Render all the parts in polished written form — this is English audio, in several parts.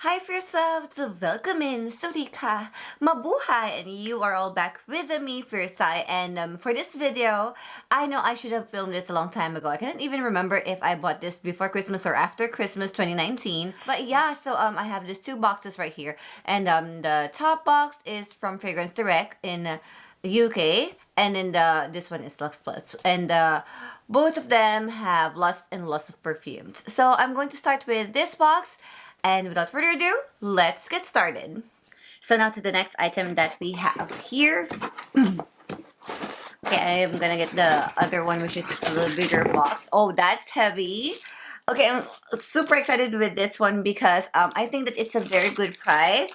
Hi for yourself, welcome in, 𝒮𝓉𝒶𝓎, mabuhay, and you are all back with me, Firsai, and for this video, I know I should have filmed this a long time ago. I can't even remember if I bought this before Christmas or after Christmas 2019, but yeah, so I have these two boxes right here, and the top box is from Fragrance Direct in the UK, and then this one is Lux Plus, and both of them have lots and lots of perfumes. So I'm going to start with this box. And without further ado, let's get started. So now to the next item that we have here. Okay, I'm gonna get the other one, which is a little bigger box. Oh, that's heavy. Okay, I'm super excited with this one because I think that it's a very good price.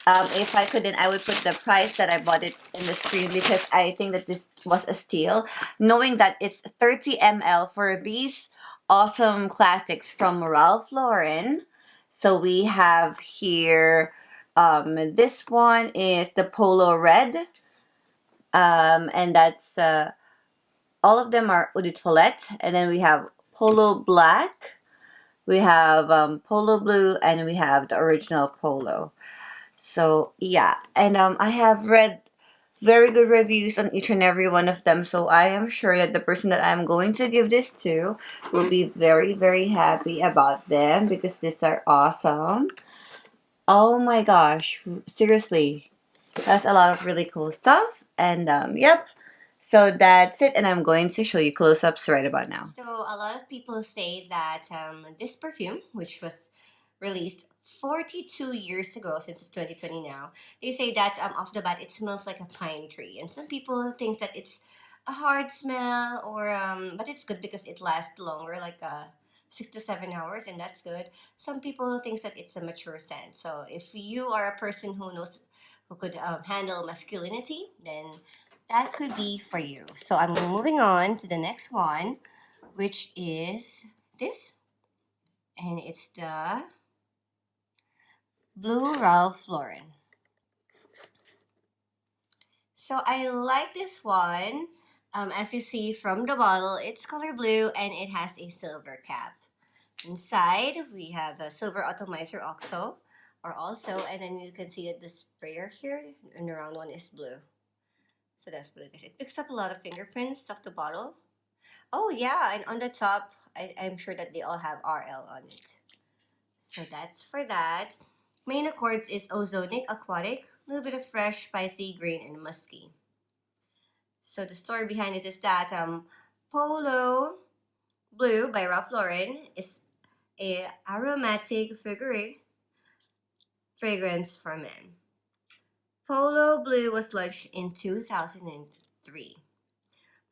If I could, then I would put the price that I bought it in the screen because I think that this was a steal. Knowing that it's 30 ml for these awesome classics from Ralph Lauren. So we have here, this one is the Polo Red, and that's, all of them are Eau de Toilette, and then we have Polo Black, we have Polo Blue, and we have the original Polo. So yeah, and I have read very good reviews on each and every one of them, so I am sure that the person that I'm going to give this to will be very, very happy about them because these are awesome. Oh my gosh, seriously, that's a lot of really cool stuff. And yep, so that's it, and I'm going to show you close-ups right about now. So a lot of people say that this perfume, which was released 42 years ago, since it's 2020 now, they say that off the bat it smells like a pine tree, and some people think that it's a hard smell, or but it's good because it lasts longer, like 6 to 7 hours, and that's good. Some people think that it's a mature scent. So if you are a person who could handle masculinity, then that could be for you. So I'm moving on to the next one, which is this, and it's the Blue Ralph Lauren. So I like this one. As you see from the bottle, it's color blue and it has a silver cap. Inside, we have a silver atomizer also, and then you can see that the sprayer here and the round one is blue. So that's blue. It picks up a lot of fingerprints of the bottle. Oh yeah, and on the top, I'm sure that they all have RL on it. So that's for that. Main accords is ozonic, aquatic, a little bit of fresh, spicy, green, and musky. So the story behind this is that Polo Blue by Ralph Lauren is a aromatic figure fragrance for men. Polo Blue was launched in 2003.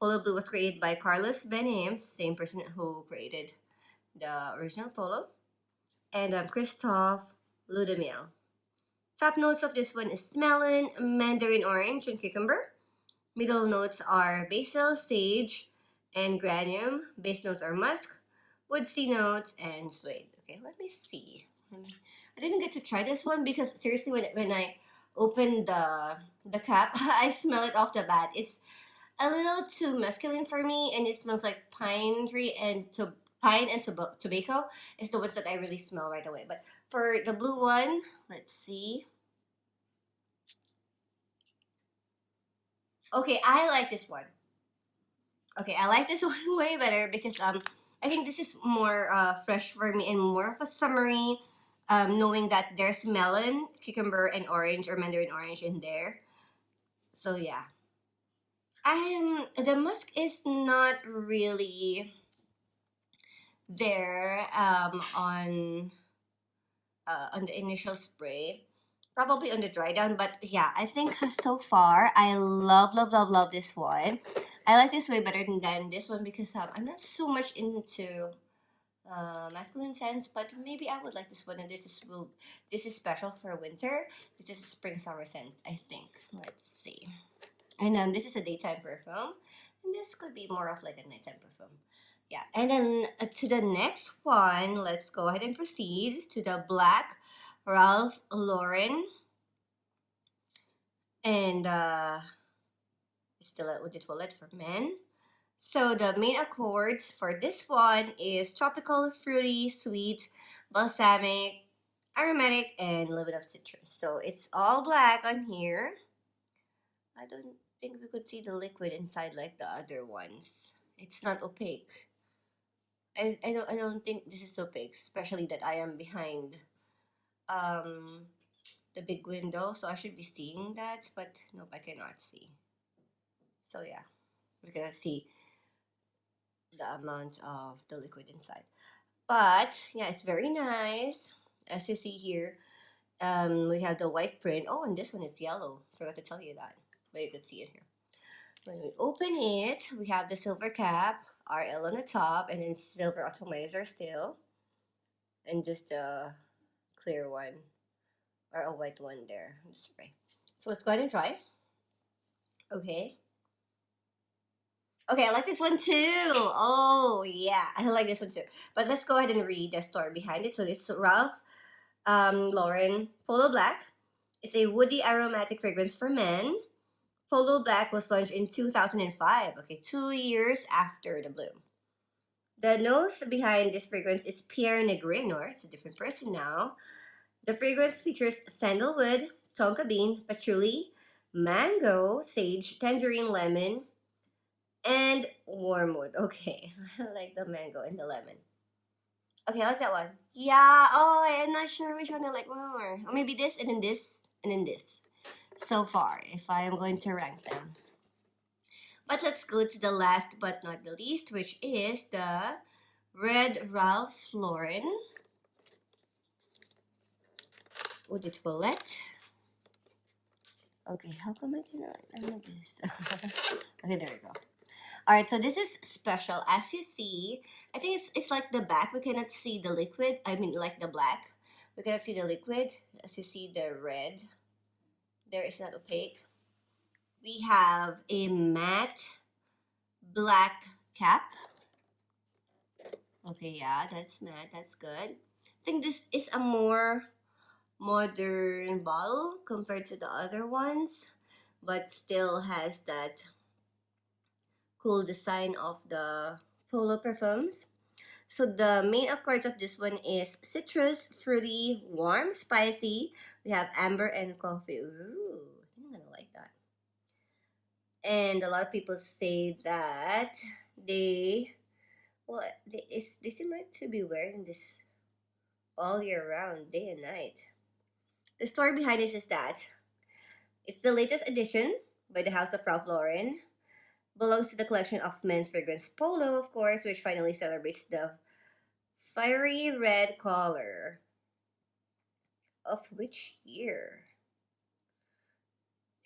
Polo Blue was created by Carlos Benham, same person who created the original Polo, and Christophe Ludemille. Top notes of this one is melon, mandarin orange, and cucumber. Middle notes are basil, sage, and granium. Base notes are musk, woodsy notes, and suede. Okay, let me see. I didn't get to try this one because seriously, when I opened the cap, I smell it off the bat. It's a little too masculine for me, and it smells like pine tree and tobacco is the ones that I really smell right away. But for the blue one, let's see. Okay, I like this one. Okay, I like this one way better because I think this is more fresh for me and more of a summery. Knowing that there's melon, cucumber, and orange or mandarin orange in there. So yeah, the musk is not really there on the initial spray. Probably on the dry down, but yeah, I think so far I love this one. I like this way better than this one because I'm not so much into masculine scents, but maybe I would like this one. And this is special for winter. This is a spring summer scent, I think. Let's see. And this is a daytime perfume, and this could be more of like a nighttime perfume. Yeah, and then to the next one, let's go ahead and proceed to the Black Ralph Lauren, and still a Eau de Toilette for men. So the main accords for this one is tropical, fruity, sweet, balsamic. aromatic, and a little bit of citrus. So it's all black on here. I don't think we could see the liquid inside like the other ones. It's not opaque. I don't think this is opaque, especially that I am behind the big window, so I should be seeing that, but nope, I cannot see. So yeah, we're gonna see the amount of the liquid inside. But yeah, it's very nice. As you see here, we have the white print. Oh, and this one is yellow. Forgot to tell you that, but you could see it here. When we open it, we have the silver cap, RL on the top, and then silver atomizer still, and just a clear one or a white one there. Spray. So let's go ahead and try. Okay. Okay, I like this one too. Oh yeah, I like this one too. But let's go ahead and read the story behind it. So it's Ralph Lauren Polo Black. It's a woody aromatic fragrance for men. Polo Black was launched in 2005. Okay, 2 years after the blue. The nose behind this fragrance is Pierre Negrinor. It's a different person now. The fragrance features sandalwood, tonka bean, patchouli, mango, sage, tangerine, lemon, and wormwood. Okay, I like the mango and the lemon. Okay, I like that one. Yeah, oh, I'm not sure which one I like more. Or maybe this, and then this, and then this. So far, if I am going to rank them. But let's go to the last but not the least, which is the Red Ralph Lauren Eau de Toilette. Okay, how come I cannot remember this? Okay, there we go. Alright, so this is special. As you see, I think it's like the back. We cannot see the liquid. I mean, like the black. We cannot see the liquid. As you see, the red. There is not opaque. We have a matte black cap. Okay, yeah, that's matte. That's good. I think this is a more modern bottle compared to the other ones, but still has that cool design of the Polo Perfumes. So the main accords of this one is citrus, fruity, warm, spicy. We have amber and coffee. Ooh, I think I'm gonna like that. And a lot of people say that they seem like to be wearing this all year round, day and night. The story behind this is that it's the latest edition by the House of Ralph Lauren. Belongs to the collection of men's fragrance Polo, of course, which finally celebrates the fiery red color. Of which year?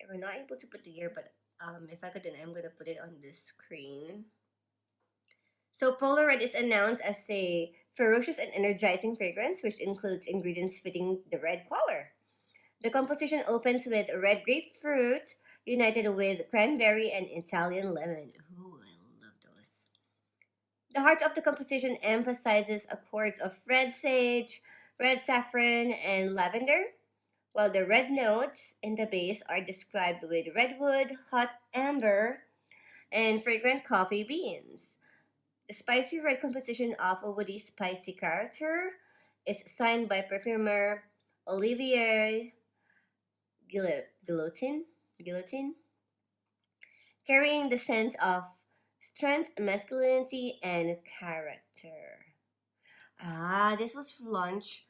We're not able to put the year, but if I could, then I'm gonna put it on the screen. So Polo Red is announced as a ferocious and energizing fragrance, which includes ingredients fitting the red color. The composition opens with red grapefruit, united with cranberry and Italian lemon. Ooh, I love those. The heart of the composition emphasizes accords of red sage, red saffron, and lavender, while the red notes in the base are described with redwood, hot amber, and fragrant coffee beans. The spicy red composition of a woody spicy character is signed by perfumer Olivier Guillotine, carrying the sense of strength, masculinity, and character. Ah, this was launched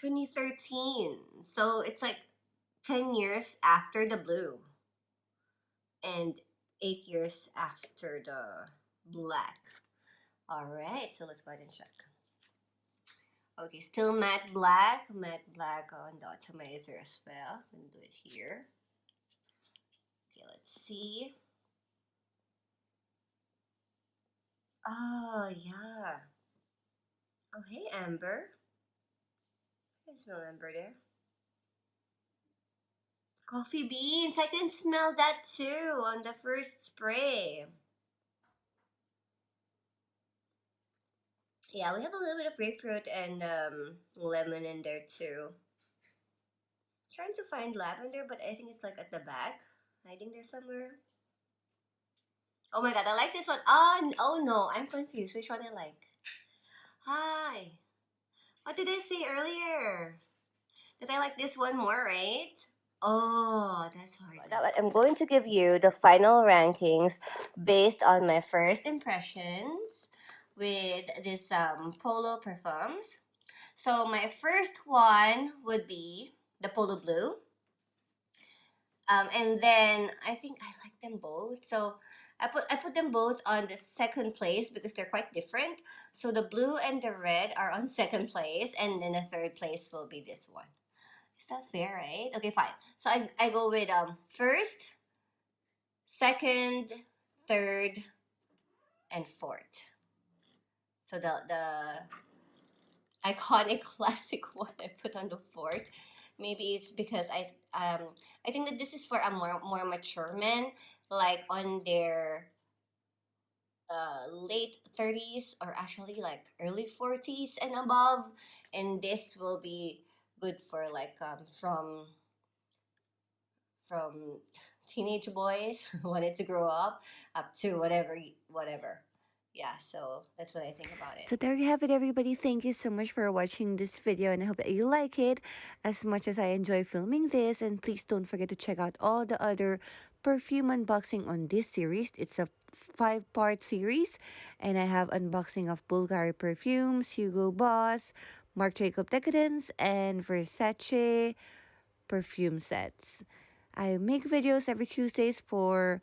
2013. So it's like 10 years after the blue and 8 years after the black. Alright, so let's go ahead and check. Okay, still matte black on the atomizer as well. I'm gonna do it here. Okay, let's see. Oh, yeah. Oh, hey, Amber. I smell amber there. Coffee beans. I can smell that too on the first spray. Yeah, we have a little bit of grapefruit and lemon in there too. Trying to find lavender, but I think it's like at the back, hiding there somewhere. Oh my god, I like this one. Oh no, I'm confused. Which one I like? Hi. What did I say earlier? that I like this one more, right? Oh, that's hard. I'm going to give you the final rankings based on my first impressions with this Polo Perfumes. So my first one would be the Polo Blue. And then I think I like them both. So I put them both on the second place because they're quite different. So the blue and the red are on second place, and then the third place will be this one. Is that fair, right? Okay, fine. So I go with first, second, third, and fourth. So the iconic classic one I put on the fourth. Maybe it's because I think that this is for a more mature men, like on their late 30s or actually like early 40s and above, and this will be good for like from teenage boys who wanted to grow up to whatever. Yeah, so that's what I think about it. So there you have it, everybody. Thank you so much for watching this video, and I hope that you like it as much as I enjoy filming this. And please don't forget to check out all the other perfume unboxing on this series. It's a 5-part series, and I have unboxing of Bulgari perfumes, Hugo Boss, Marc Jacob Decadence, and Versace perfume sets. I make videos every Tuesdays for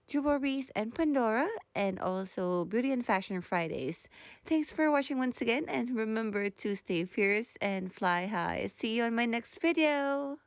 Jewelries and Pandora, and also Beauty and Fashion Fridays. Thanks for watching once again, and remember to stay fierce and fly high. See you on my next video.